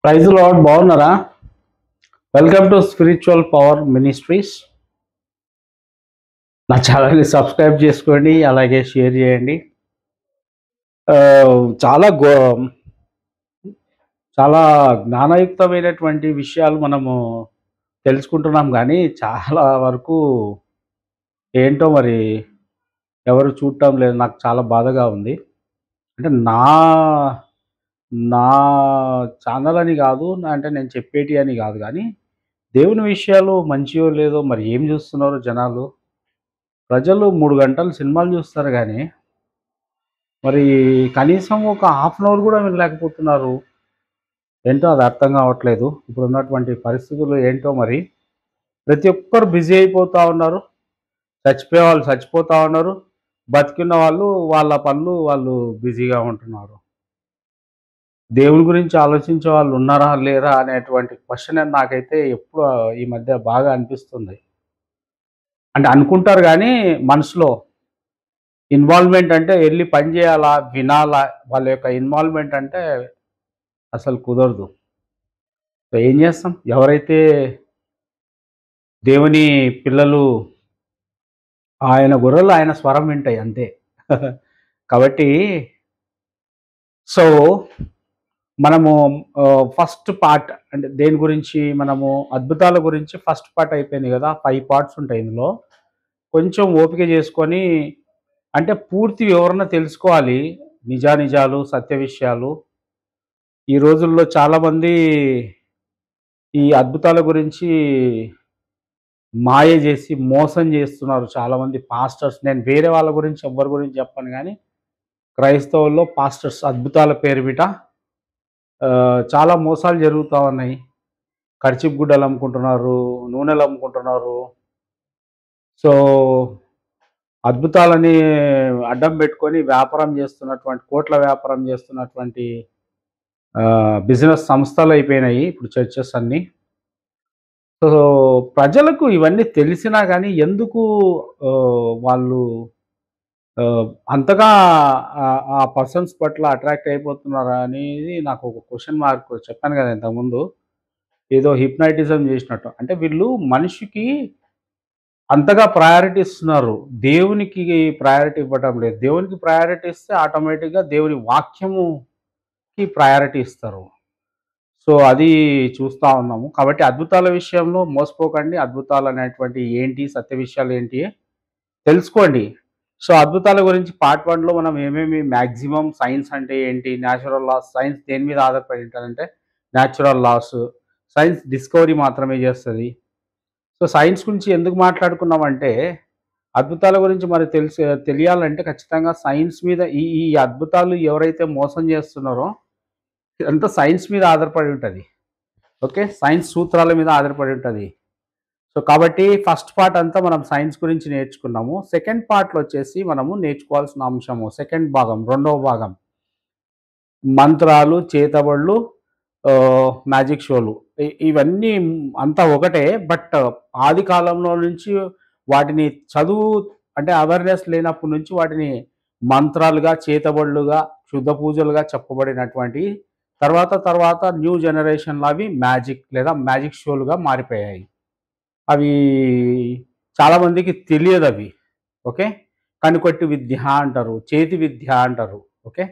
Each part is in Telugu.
ప్రైజ్ లార్డ్ బాగున్నారా? Welcome to spiritual power ministries. నా ఛానల్ని సబ్స్క్రైబ్ చేసుకోండి, అలాగే షేర్ చేయండి. ఆ, చాలా చాలా జ్ఞానయుక్తమైనటువంటి విషయాలు మనము తెలుసుకుంటున్నాం, కానీ చాలా వరకు ఏంటో మరి ఎవరు చూడటం లేదు. నాకు చాలా బాధగా ఉంది. అంటే నా నా ఛానల్ అని కాదు, అంటే నేను చెప్పేటి అని కాదు, కానీ దేవుని విషయాలు మంచియో లేదో మరి ఏం చూస్తున్నారు జనాలు. ప్రజలు 3 గంటలు సినిమాలు చూస్తారు, కానీ మరి కనీసం ఒక హాఫ్ అన్ అవర్ కూడా వినలేకపోతున్నారు. ఏంటో అది అర్థం కావట్లేదు. ఇప్పుడు ఉన్నటువంటి పరిస్థితులు ఏంటో మరి. ప్రతి ఒక్కరు బిజీ అయిపోతూ ఉన్నారు. చచ్చిపోయే వాళ్ళు చచ్చిపోతూ ఉన్నారు. బతికున్న వాళ్ళు వాళ్ళ పనులు వాళ్ళు బిజీగా ఉంటున్నారు. దేవుని గురించి ఆలోచించే వాళ్ళు ఉన్నారా లేరా అనేటువంటి క్వశ్చన్ నాకైతే ఎప్పుడు ఈ మధ్య బాగా అనిపిస్తుంది. అంటే అనుకుంటారు, కానీ మనసులో ఇన్వాల్వ్మెంట్ అంటే వెళ్ళి పని చేయాలా, వినాలా, వాళ్ళ యొక్క ఇన్వాల్వ్మెంట్ అంటే అసలు కుదరదు. సో ఏం చేస్తాం, ఎవరైతే దేవుని పిల్లలు ఆయన గొర్రెలు ఆయన స్వరం వింటాయి అంతే. కాబట్టి సో మనము ఫస్ట్ పార్ట్ అంటే దేని గురించి, మనము అద్భుతాల గురించి ఫస్ట్ పార్ట్ అయిపోయింది కదా. 5 పార్ట్స్ ఉంటాయి ఇందులో. కొంచెం ఓపిక చేసుకొని, అంటే పూర్తి వివరణ తెలుసుకోవాలి. నిజానిజాలు, సత్య విషయాలు. ఈ రోజుల్లో చాలామంది ఈ అద్భుతాల గురించి మాయ చేసి మోసం చేస్తున్నారు చాలామంది పాస్టర్స్. నేను వేరే వాళ్ళ గురించి ఎవ్వరి గురించి చెప్పను, కానీ క్రైస్తవుల్లో పాస్టర్స్ అద్భుతాల పేరుమిట చాలా మోసాలు జరుగుతూ ఉన్నాయి. కర్చీఫ్ గుడ్డలు అమ్ముకుంటున్నారు, నూనెలు అమ్ముకుంటున్నారు. సో అద్భుతాలని అడ్డం పెట్టుకొని వ్యాపారం చేస్తున్నటువంటి, కోట్ల వ్యాపారం చేస్తున్నటువంటి బిజినెస్ సంస్థలు అయిపోయినాయి ఇప్పుడు చర్చెస్ అన్నీ. సో ప్రజలకు ఇవన్నీ తెలిసినా కానీ ఎందుకు వాళ్ళు అంతగా ఆ పర్సన్స్ పట్ల అట్రాక్ట్ అయిపోతున్నారా అనేది నాకు ఒక క్వశ్చన్ మార్క్. చెప్పాను కదా ఇంతకుముందు, ఏదో హిప్నైటిజం చేసినట్టు. అంటే వీళ్ళు మనిషికి అంతగా ప్రయారిటీ ఇస్తున్నారు, దేవునికి ప్రయారిటీ ఇవ్వటం లేదు. దేవునికి ప్రయారిటీ ఇస్తే ఆటోమేటిక్గా దేవుని వాక్యముకి ప్రయారిటీ ఇస్తారు. సో అది చూస్తూ ఉన్నాము. కాబట్టి అద్భుతాల విషయంలో మోసపోకండి. అద్భుతాలు అనేటువంటి ఏంటి, సత్య విషయాలు ఏంటి తెలుసుకోండి. సో అద్భుతాల గురించి పార్ట్ 1లో మనం ఏమేమి మ్యాక్సిమం సైన్స్ అంటే ఏంటి, న్యాచురల్ లాస్. సైన్స్ దేని మీద ఆధారపడి ఉంటుందంటే న్యాచురల్ లాస్. సైన్స్ డిస్కవరీ మాత్రమే చేస్తుంది. సో సైన్స్ గురించి ఎందుకు మాట్లాడుకున్నామంటే, అద్భుతాల గురించి మరి తెలియాలంటే ఖచ్చితంగా సైన్స్ మీద ఈ ఈ అద్భుతాలు ఎవరైతే మోసం చేస్తున్నారో ఇదంతా సైన్స్ మీద ఆధారపడి ఉంటుంది. ఓకే, సైన్స్ సూత్రాల మీద ఆధారపడి ఉంటుంది. సో కాబట్టి ఫస్ట్ పార్ట్ అంతా మనం సైన్స్ గురించి నేర్చుకున్నాము. సెకండ్ పార్ట్లో వచ్చేసి మనము నేర్చుకోవాల్సిన అంశము, సెకండ్ భాగం, రెండవ భాగం, మంత్రాలు, చేతబడులు, మ్యాజిక్ షోలు. ఇవన్నీ అంతా ఒకటే. బట్ ఆది కాలంలో నుంచి వాటిని చదువు అంటే అవేర్నెస్ లేనప్పటి నుంచి వాటిని మంత్రాలుగా, చేతబడులుగా, శుద్ధ పూజలుగా చెప్పబడినటువంటి తర్వాత తర్వాత న్యూ జనరేషన్లో అవి మ్యాజిక్ లేదా మ్యాజిక్ షోలుగా మారిపోయాయి. అవి చాలామందికి తెలియదు అవి. ఓకే, కనుకొట్టి విద్య అంటారు, చేతి విద్య అంటారు. ఓకే,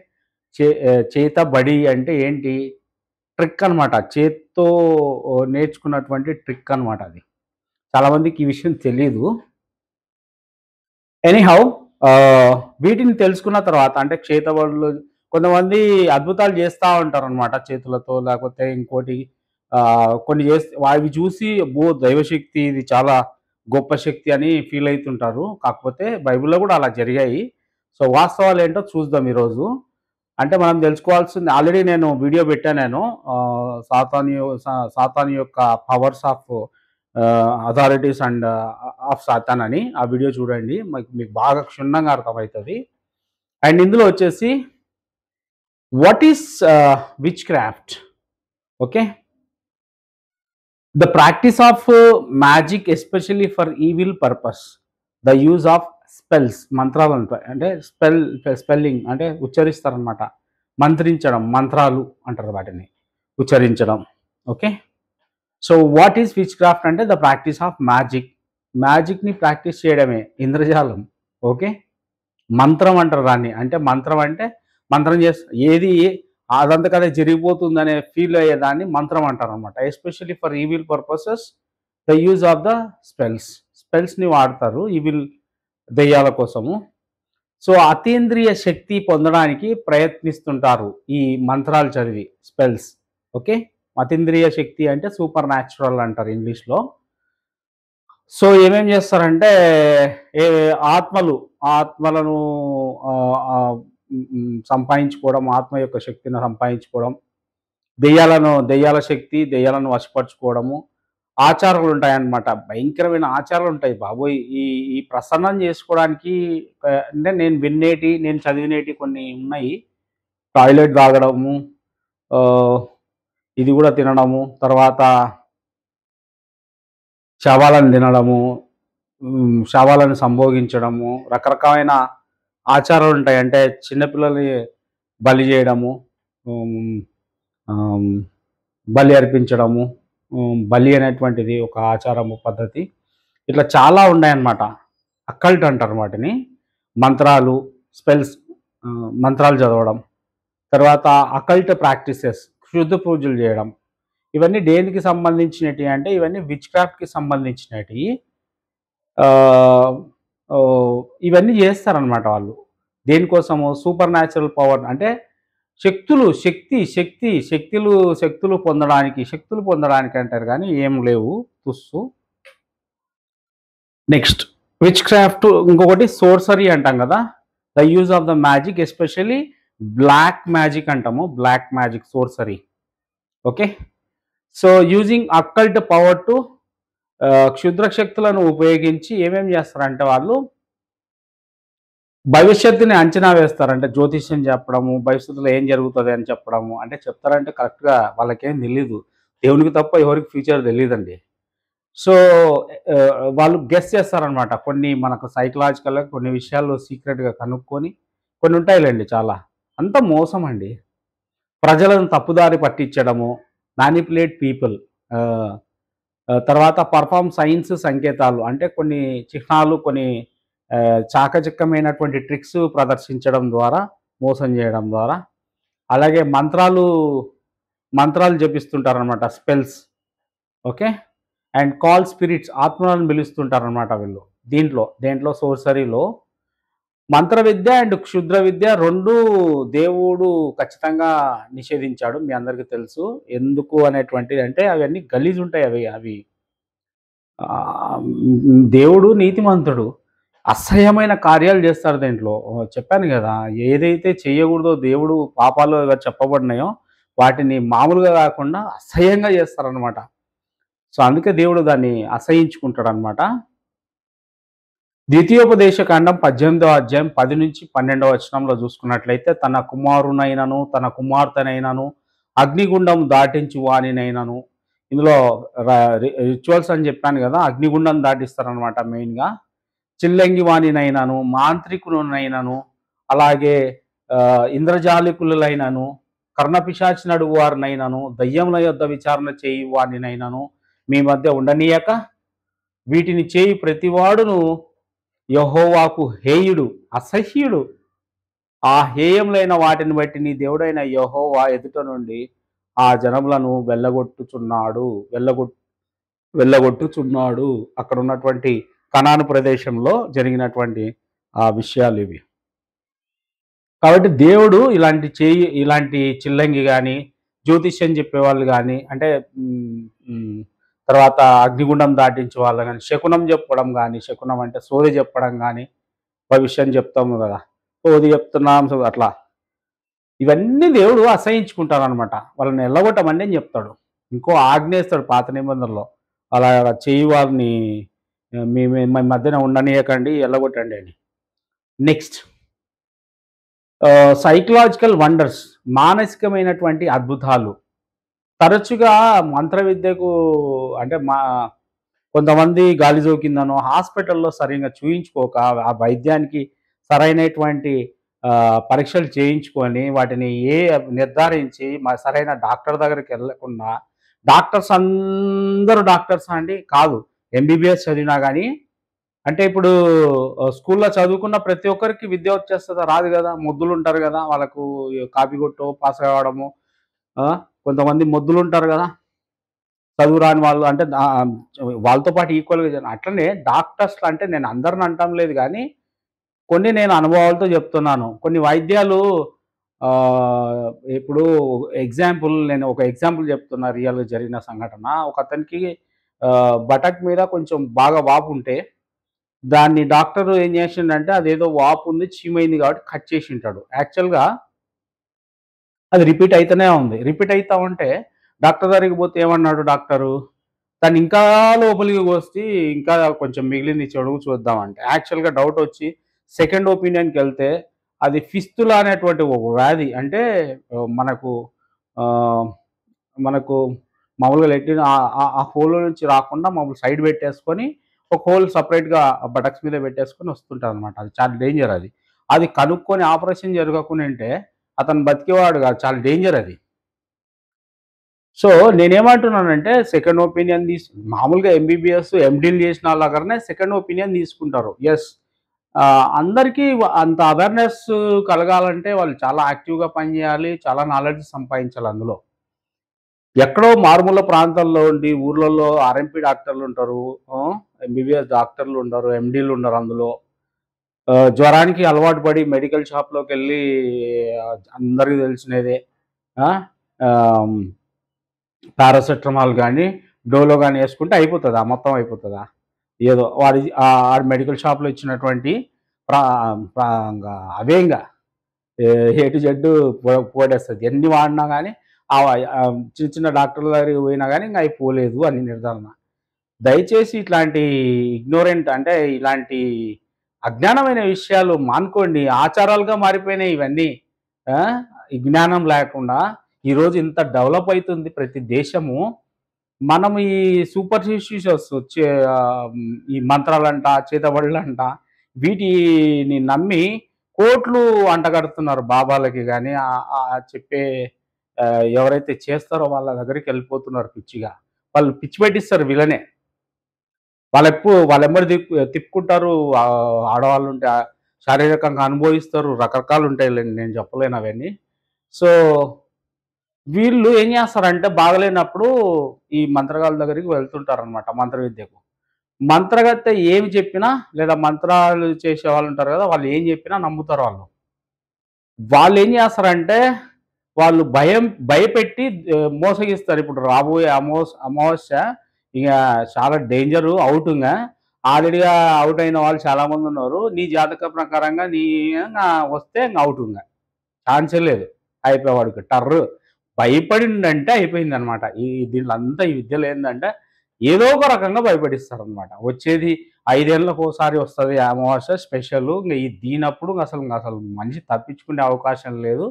చేతబడి అంటే ఏంటి, ట్రిక్ అనమాట. చేత్తో నేర్చుకున్నటువంటి ట్రిక్ అనమాట అది. చాలామందికి ఈ విషయం తెలియదు. ఎనీహౌ వీటిని తెలుసుకున్న తర్వాత, అంటే చేతబడులు, కొంతమంది అద్భుతాలు చేస్తూ ఉంటారు అనమాట చేతులతో, లేకపోతే ఇంకోటి కొన్ని చేస్తే అవి చూసి దైవశక్తి, ఇది చాలా గొప్ప శక్తి అని ఫీల్ అవుతుంటారు. కాకపోతే బైబిల్లో కూడా అలా జరిగాయి. సో వాస్తవాలు ఏంటో చూద్దాం ఈరోజు. అంటే మనం తెలుసుకోవాల్సింది, ఆల్రెడీ నేను వీడియో పెట్టాను. నేను సాతాను యొక్క powers of authorities and of Satan అని. ఆ వీడియో చూడండి, మీకు బాగా క్షుణ్ణంగా అర్థమవుతుంది. అండ్ ఇందులో వచ్చేసి what is which craft. Okay, the practice of magic especially for evil purpose, the use of spells, మంత్రాలు అంటే స్పెల్లింగ్ అంటే ఉచ్చరిస్తారనమాట, మంత్రించడం, మంత్రాలు అంటారు వాటిని. ఉచ్చరించడం. Okay. So what is witchcraft అంటే ద ప్రాక్టీస్ ఆఫ్ మ్యాజిక్. మ్యాజిక్ని ప్రాక్టీస్ చేయడమే ఇంద్రజాలం. ఓకే. మంత్రం అంటారు దాన్ని. అంటే మంత్రం అంటే మంత్రం ఏది అదంతకదే జరిగిపోతుందనే ఫీల్ అయ్యేదాన్ని మంత్రం అంటారనమాట. Especially for evil purposes the use of the spells. స్పెల్స్ని వాడతారు ఈవిల్ దెయ్యాల కోసము. సో అతీంద్రియ శక్తి పొందడానికి ప్రయత్నిస్తుంటారు ఈ మంత్రాలు చదివి, స్పెల్స్. ఓకే. అతీంద్రియ శక్తి అంటే సూపర్ న్యాచురల్ అంటారు ఇంగ్లీష్లో. సో ఏమేం చేస్తారంటే ఏ ఆత్మలను సంపాదించుకోవడం, ఆత్మ యొక్క శక్తిని సంపాదించుకోవడం, దెయ్యాల శక్తి, దెయ్యాలను వశపరుచుకోవడము, ఆచారాలు ఉంటాయన్నమాట. భయంకరమైన ఆచారాలు ఉంటాయి బాబోయ్! ఈ ఈ ప్రసన్నం చేసుకోవడానికి అంటే నేను చదివినేటి కొన్ని ఉన్నాయి. టాయిలెట్ తాగడము, ఇది కూడా తినడము, తర్వాత శవాలను తినడము, శవాలను సంభోగించడము, రకరకాలైన ఆచారాలు ఉంటాయి. అంటే చిన్నపిల్లల్ని బలి చేయడము, బలి అర్పించడము, బలి అనేటువంటిది ఒక ఆచారము, పద్ధతి. ఇట్లా చాలా ఉన్నాయన్నమాట. అక్కల్ట్ అంటారు వాటిని. మంత్రాలు, స్పెల్స్, మంత్రాలు చదవడం, తర్వాత అకల్ట్ ప్రాక్టీసెస్, క్షుద్ర పూజలు చేయడం. ఇవన్నీ దేనికి సంబంధించినవి అంటే ఇవన్నీ విచ్ క్రాఫ్ట్కి సంబంధించినవి. ఇవన్నీ చేస్తారనమాట వాళ్ళు. దేనికోసము? సూపర్ న్యాచురల్ పవర్ అంటే శక్తులు పొందడానికి అంటారు కానీ ఏం లేవు తుస్సు. నెక్స్ట్ విచ్ క్రాఫ్ట్, ఇంకొకటి సోర్సరీ అంటాం కదా. The use of the magic, especially black magic అంటాము. Black magic, sorcery. Okay. So using occult power to, క్షుద్ర శక్తులను ఉపయోగించి ఏమేమి చేస్తారంటే వాళ్ళు భవిష్యత్తుని అంచనా వేస్తారంటే జ్యోతిష్యం చెప్పడము, భవిష్యత్తులో ఏం జరుగుతుంది అని చెప్పడము. అంటే చెప్తారంటే కరెక్ట్గా వాళ్ళకేం తెలీదు. దేవునికి తప్ప ఎవరికి ఫ్యూచర్ తెలియదండి. సో వాళ్ళు గెస్ చేస్తారనమాట. కొన్ని మనకు సైకలాజికల్గా కొన్ని విషయాలు సీక్రెట్గా కనుక్కొని, కొన్ని ఉంటాయిలేండి చాలా. అంత మోసం అండి. ప్రజలను తప్పుదారి పట్టించడము, మ్యానిపులేట్ పీపుల్. తర్వాత పర్ఫార్మ్ సైన్స్, సంకేతాలు అంటే కొన్ని చిహ్నాలు, కొన్ని చాకచక్యమైనటువంటి ట్రిక్స్ ప్రదర్శించడం ద్వారా, మోసం చేయడం ద్వారా. అలాగే మంత్రాలు జపిస్తుంటారనమాట, spells. Okay. And call spirits, ఆత్మలను పిలుస్తుంటారనమాట వీళ్ళు. దేంట్లో సోర్సరీలో మంత్ర విద్య అండ్ క్షుద్ర విద్య రెండు దేవుడు ఖచ్చితంగా నిషేధించాడు. మీ అందరికీ తెలుసు ఎందుకు అనేటువంటిది. అంటే అవన్నీ గలీజ్ ఉంటాయి. అవి దేవుడు నీతిమంతుడు, అసహ్యమైన కార్యాలు చేస్తారు దీంట్లో. చెప్పాను కదా, ఏదైతే చేయకూడదో దేవుడు పాపాలు చెప్పబడినాయో వాటిని మామూలుగా కాకుండా అసహ్యంగా చేస్తారనమాట. సో అందుకే దేవుడు దాన్ని అసహించుకుంటాడు అనమాట. ద్వితీయోపదేశ కాండం 18వ అధ్యాయం 10 నుంచి 12వ వచనంలో చూసుకున్నట్లయితే, తన కుమారునైనను తన కుమార్తెనైనను అగ్నిగుండం దాటించు వానినైనను, ఇందులో రిచువల్స్ అని చెప్పాను కదా, అగ్నిగుండం దాటిస్తారనమాట మెయిన్గా. చిల్లంగి వానినైనను, మాంత్రికులనైనను, అలాగే ఇంద్రజాలికులైనను, కర్ణపిశాచి నడుగు వారినైనను, దయ్యముల యొద్ద విచారణ చేయి వానినైనను మీ మధ్య ఉండనీయక, వీటిని చేయి ప్రతివాడును యెహోవాకు హేయుడు, అసహ్యుడు. ఆ హేయములైన వాటిని బట్టి నీ దేవుడైన యెహోవా ఎదుట నుండి ఆ జనములను వెళ్ళగొట్టుచున్నాడు. అక్కడ ఉన్నటువంటి కనాను ప్రదేశంలో జరిగినటువంటి ఆ విషయాలు ఇవి. కాబట్టి దేవుడు ఇలాంటి చిల్లంగి కానీ, జ్యోతిష్యం చెప్పేవాళ్ళు కానీ, అంటే తర్వాత అగ్నిగుండం దాటించే వాళ్ళు కానీ, శకునం చెప్పడం కానీ, శకునం అంటే సోది చెప్పడం కానీ, భవిష్యం చెప్తాము కదా, సోది చెప్తున్నాం అట్లా, ఇవన్నీ దేవుడు అసహించుకుంటారనమాట. వాళ్ళని ఎల్లగొట్టమండి అని చెప్తాడు. ఇంకో ఆజ్ఞేస్తాడు పాత నిబంధనలో, అలా చేయి వాళ్ళని మీ మధ్యన ఉండనీయకండి, ఎల్లగొట్టండి అని. నెక్స్ట్ సైకలాజికల్ వండర్స్, మానసికమైనటువంటి అద్భుతాలు. తరచుగా మంత్ర విద్యకు అంటే కొంతమంది గాలి జోకిందనో హాస్పిటల్లో సరిగ్గా చూయించుకోక, ఆ వైద్యానికి సరైనటువంటి పరీక్షలు చేయించుకొని వాటిని నిర్ధారించి సరైన డాక్టర్ దగ్గరికెళ్ళకుండా డాక్టర్స్ అందరూ డాక్టర్సా అండి? కాదు. ఎంబీబీఎస్ చదివినా గానీ అంటే ఇప్పుడు స్కూల్‌లో చదువుకున్న ప్రతి ఒక్కరికి విద్య వచ్చేస్తదా? రాదు గదా! మొద్దులుంటారు గదా! వాళ్ళకు కాపీ కొట్టో పాస్ కావడము. ఆ! కొంతమంది మొద్దులుంటారు గదా! చదువు రాని వాళ్ళు అంటే వాళ్ళతో పాటు ఈక్వల్‌గా అట్లనే డాక్టర్స్‌లో అంటే నేను అందరిని అనటం లేదు గానీ, కొన్ని నేను అనుభవాలతో జెప్తున్నాను. కొన్ని వైద్యాలు ఆహ్, ఇప్పుడు నేను ఒక ఎగ్జాంపుల్ జెప్తున్నా రియల్‌గా జరిగిన సంఘటన. ఒకతనికి బటక్ మీద కొంచెం బాగా వాపుంటే, దాన్ని డాక్టరు ఏం జేషిండంటే అదేదో వాపుంది, చీమయింది గాబట్టి కట్ చేసుంటాడు. యాక్చువల్‌గా అది రిపీట్ అయితనే ఉంది. రిపీట్ అయితా ఉంటే డాక్టర్ దగ్గరికి పోతే ఏమన్నాడు డాక్టరు? దాన్ని ఇంకా లోపలికి కోసి ఇంకా కొంచెం మిగిలింది చెడుగు చూద్దామంటే. యాక్చువల్‌గా డౌటొచ్చి సెకండ్ ఒపీనియన్‌కెళ్తే అది ఫిస్తులా అనేటువంటి ఒక వ్యాధి. అంటే మనకు ఆహ్, మనకు మామూలుగా లెట్రిన్ ఆ హోల్‌లో నుంచి రాకుండా మామూలు సైడ్ పెట్టేసుకొని ఒక హోల్ సెపరేట్‌గా బటక్స్ మీద పెట్టేసుకొని వస్తుంటదనమాట. అది చాలా డేంజర్ అది. అది కనుక్కొని ఆపరేషన్ జరగకుండుంటే అతను బతికేవాడు గాదు. చాలా డేంజర్ అది. సో, నేనేమంటున్నానంటే సెకండ్ ఒపీనియన్ మామూలుగా ఎంబీబీఎస్, ఎండీలు చేసిన ఆళ్ళ దగ్గరనే సెకండ్ ఒపీనియన్ తీసుకుంటారు. యెస్. అందరికీ అంత అవేర్‌నెస్ కలగాలంటే వాళ్ళు చాలా యాక్టివ్‌గా పనిచేయాలి. చాలా నాలెడ్జ్ సంపాదించాలి అందులో. ఎక్కడో మారుమూల ప్రాంతాల్లో ఉండి ఊర్లలో ఆర్ఎంపీ డాక్టర్లుంటారు. ఎంబీబీఎస్ డాక్టర్లుండరు. ఎండీలుండరు అందులో. జ్వరానికి అలవాటు పడి మెడికల్ షాప్‌లోకెళ్ళి అందరికి తెలిసినదే. ఆ! ఆహ్ పారాసెటమాల్ గానీ, డోలో గానీ యేసుకుంటే అయిపోతదా? మొత్తం అయిపోతదా? ఏదో ఆడు మెడికల్ షాప్‌లో ఇచ్చినటువంటి ప్రా ప్రా ఇంగ అవే ఇంగ ఏ టు జెడ్ పోడేస్తది. ఎన్ని వాడినా గానీ చిన్న చిన్న డాక్టర్ల దగ్గరికి పోయినా గానీ ఇంగ అయి పోలేదు అని నిర్ధారణ. దయచేసి ఇట్లాంటి ఇగ్నోరెంట్ అంటే ఇలాంటి అజ్ఞానమైన విషయాలు మానుకోండి. ఆచారాలుగా మారిపోయినాయి ఇవన్నీ. ఆ! ఈ జ్ఞానం లేకుండా ఈరోజు ఇంత డెవలప్ అయితుంది ప్రతి దేశము. మనం ఈ సూపర్‌స్టిషియస్ ఈ మంత్రాలంట, చేతబడులంట వీటిని నమ్మి కోట్లు అంటగడుతున్నారు బాబాలకి గాని, చెప్పే ఎవరైతే చేస్తారో వాళ్ళ దగ్గరికెళ్ళిపోతున్నారు పిచ్చిగా. వాళ్ళు పిచ్చి పెట్టిస్తారు వీళ్ళనే. వాళ్ళెమ్మడి తిప్పుకుంటారు. ఆడవాళ్ళుంటే శారీరకంగా అనుభవిస్తారు. రకరకాలుంటాయిలెండి. నేను చెప్పలేనవన్నీ. సో వీళ్ళు ఏం జేస్తారంటే బాగలేనప్పుడు ఈ మంత్రగాళ్ళ దగ్గరికి వెళ్తుంటారనమాట మంత్ర విద్యకు. మంత్రగత్తె ఏమి చెప్పినా లేదా మంత్రాలు చేసేవాళ్ళుంటారు గదా! వాళ్ళు ఏం జెప్పినా నమ్ముతారు వాళ్ళు. వాళ్ళేం జేస్తారంటే వాళ్ళు భయపెట్టి మోసగిస్తారు. ఇప్పుడు రాబోయే అమావాస్య ఇగ చాలా డేంజరు ఔటింగ. ఆల్రెడీగా ఔట్ అయిన వాళ్ళు చాలామందున్నారు. నీ జాతక ప్రకారంగా వస్తే ఔటింగ. ఛాన్సే లేదు. అయిపోయే వాడికి టర్రు. భయపడిండంటే అయిపోయిందనమాట. దీంట్లో అంతా ఈ విద్యలో ఏందంటే, ఏదో ఒక రకంగా భయపెట్టిస్తారనమాట. వచ్చేది 5 ఏళ్లకోసారి వస్తది అమావాస్య స్పెషలు. దీనప్పుడు అసలు మనిషి తప్పించుకునే అవకాశం లేదు.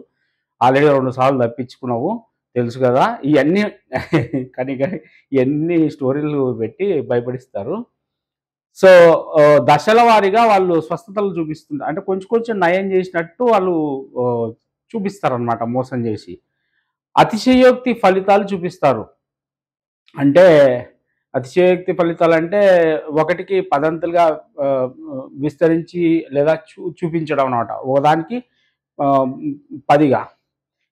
ఆల్రెడీ 2 సార్లు తప్పించుకున్నావు. తెలుసు గదా! ఇయన్నీ కానీ ఇయన్నీ స్టోరీలు పెట్టి భయపడిస్తారు. సో, దశల వారీగా వాళ్ళు స్వస్థతలు చూపిస్తుంటారు. అంటే కొంచెం కొంచెం నయం జేసినట్టు వాళ్ళు ఆహ్, చూపిస్తారనమాట మోసం జేసి. అతిశయోక్తి ఫలితాలు చూపిస్తారు. అంటే అతిశయోక్తి ఫలితాలంటే ఒకటికి పదంతులుగా ఆహ్, విస్తరించి లేదా చూపించడం అన్నమాట. ఒకదానికి ఆహ్, 10గా.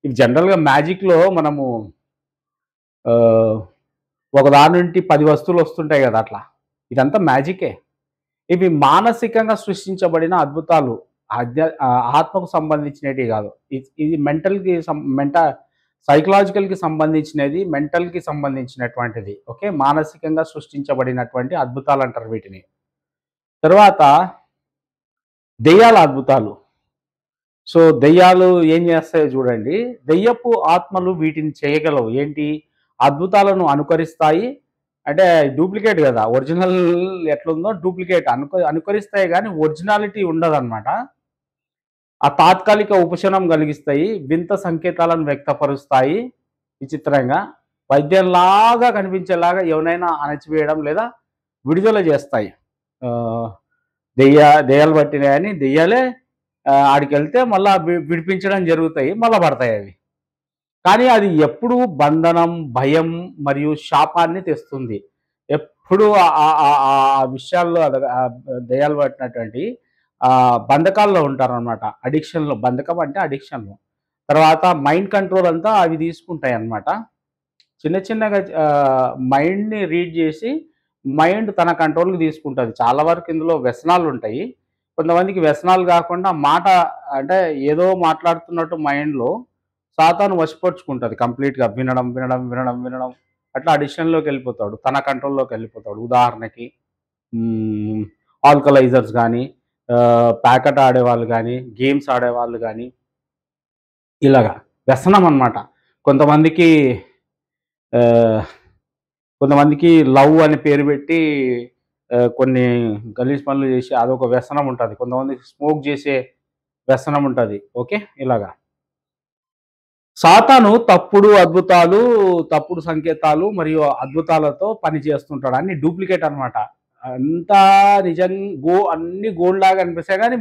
ఇది జనరల్‌గా మ్యాజిక్‌లో మనము ఆహ్, ఒక దాని నుండి 10 వస్తువులొస్తుంటాయి గదా! అట్లా. ఇదంతా మ్యాజికే. ఇవి మానసికంగా సృష్టించబడిన అద్భుతాలు. ఆత్మకు సంబంధించినటివి గాదు. ఇది మెంటల్‌కి సైకలాజికల్‌కి సంబంధించినది, మెంటల్‌కి సంబంధించినటువంటిది. ఓకే. మానసికంగా సృష్టించబడినటువంటి అద్భుతాలంటారు వీటిని. తరువాత దెయ్యాల అద్భుతాలు. సో, దెయ్యాలు ఏం జేస్తాయో జూడండి. దెయ్యపు ఆత్మలు వీటిని చేయగలవు. ఏంటి? అద్భుతాలను అనుకరిస్తాయి. అంటే డూప్లికేట్ గదా! ఒరిజినల్ ఎట్లుందో డూప్లికేట్ అనుకరిస్తాయి గానీ ఒరిజినాలిటీ ఉండదనమాట. ఆ తాత్కాలిక ఉపశమనం కలిగిస్తాయి. వింత సంకేతాలను వ్యక్తపరుస్తాయి. విచిత్రంగా. వైద్యంలాగా కనిపించేలాగా ఎవరినైనా అణచివేయడం లేదా విడుదల జేస్తాయి. ఆహ్, దెయ్యాలు పట్టినాయని దెయ్యాలే ఆడికెళ్తే మళ్ళా విడిపించడం జరుగుతాయి. మళ్ళా పడతాయి అవి. కానీ అది ఎప్పుడు బంధనం, భయం మరియు శాపాన్ని తెస్తుంది. ఎప్పుడు ఆ విషయాల్లో దెయ్యాలు పట్టినటువంటి బంధకాల్లో ఉంటారనమాట. అడిక్షన్‌లో బంధకం అంటే అడిక్షన్‌లో. తర్వాత మైండ్ కంట్రోల్ అంతా అవి తీసుకుంటాయన్నమాట. చిన్న చిన్నగా మైండ్‌ని రీడ్ చేసి మైండ్ తన కంట్రోల్‌కి తీసుకుంటది. చాలా వరకు ఇందులో వ్యసనాలుంటాయి. కొంతమందికి వ్యసనాలు కాకుండా మాట అంటే ఏదో మాట్లాడుతున్నట్టు మైండ్‌లో సాతాను వశపరుచుకుంటది కంప్లీట్‌గా వినడం, వినడం, వినడం, వినడం. అట్లా అడిక్షన్‌లోకెళ్ళిపోతాడు. తన కంట్రోల్‌లోకెళ్ళిపోతాడు. ఉదాహరణకి హ్మ్. ఆల్కలైజర్స్ గానీ, ప్యాకెట్ ఆడేవాళ్ళు గానీ, గేమ్స్ ఆడేవాళ్ళు గానీ, ఇలాగా వ్యసనం అన్నమాట. కొంతమందికి ఆహ్, కొంతమందికి లవ్ అని పేరు పెట్టి కొన్ని గలీజ్ పనులు చేసి అదొక వ్యసనం ఉంటది. కొంతమందికి స్మోక్ చేసే వ్యసనం ఉంటది. ఓకే. ఇలాగా. సాతాను తప్పుడు అద్భుతాలు, తప్పుడు సంకేతాలు మరియు అద్భుతాలతో పని చేస్తుంటాడు. అన్ని డూప్లికేట్ అన్నమాట. అంతా నిజం అన్నీ గోల్డ్‌లాగా అనిపిస్తాయి గానీ